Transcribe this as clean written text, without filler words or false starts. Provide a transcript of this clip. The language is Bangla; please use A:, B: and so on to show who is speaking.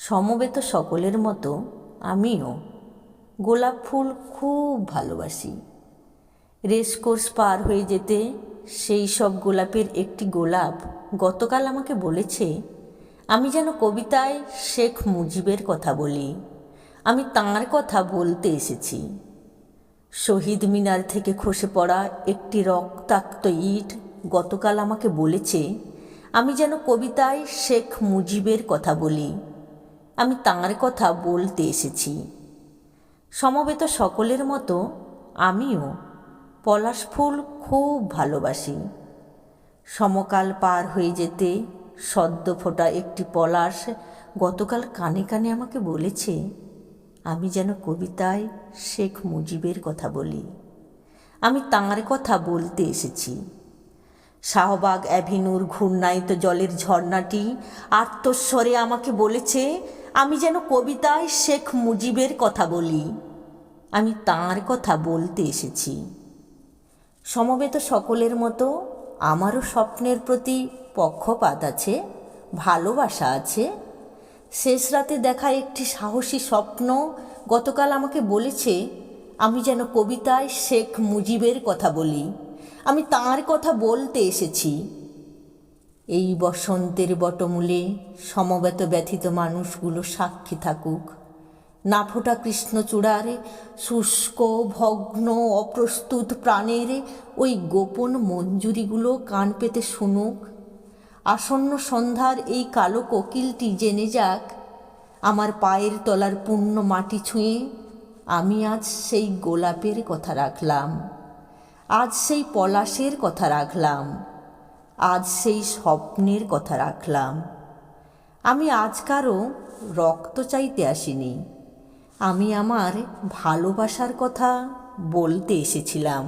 A: সমবেত সকলের মতো আমিও গোলাপ ফুল খুব ভালোবাসি। রেসকোর্স পার হয়ে যেতে সেই সব গোলাপের একটি গোলাপ গতকাল আমাকে বলেছে আমি যেন কবিতায় শেখ মুজিবের কথা বলি। আমি তাঁর কথা বলতে এসেছি। শহীদ মিনার থেকে খসে পড়া একটি রক্তাক্ত ইট গতকাল আমাকে বলেছে আমি যেন কবিতায় শেখ মুজিবের কথা বলি। আমি তাঁর কথা বলতে এসেছি। সমবেত সকলের মতো আমিও পলাশ ফুল খুব ভালোবাসি। সমকাল পার হয়ে যেতে সদ্য ফোটা একটি পলাশ গতকাল কানে কানে আমাকে বলেছে আমি যেন কবিতায় শেখ মুজিবের কথা বলি। আমি তাঁর কথা বলতে এসেছি। শাহবাগ অ্যাভিনিউর ঘূর্ণায়িত জলের ঝর্ণাটি আর্তস্বরে আমাকে বলেছে আমি যেন কবিতায় শেখ মুজিবের কথা বলি। আমি তাঁর কথা বলতে এসেছি। সমবেত সকলের মতো আমারও স্বপ্নের প্রতি পক্ষপাত আছে, ভালোবাসা আছে। শেষ রাতে দেখা একটি সাহসী স্বপ্ন গতকাল আমাকে বলেছে আমি যেন কবিতায় শেখ মুজিবের কথা বলি। আমি তাঁর কথা বলতে এসেছি। এই বসন্তের বটমূলে সমবেত ব্যথিত মানুষগুলো সাক্ষী থাকুক। না ফোটা কৃষ্ণচূড়ার শুষ্ক ভগ্ন অপ্রস্তুত প্রাণের ওই গোপন মঞ্জুরিগুলো কান পেতে শুনুক। আসন্ন সন্ধ্যার এই কালো কোকিলটি জেনে যাক আমার পায়ের তলার পুণ্য মাটি ছুঁয়ে আমি আজ সেই গোলাপের কথা রাখলাম, আজ সেই পলাশের কথা রাখলাম, আজ সেই স্বপ্নের কথা রাখলাম। আমি আজ কারো রক্ত চাইতে আসিনি, আমি আমার ভালোবাসার কথা বলতে এসেছিলাম।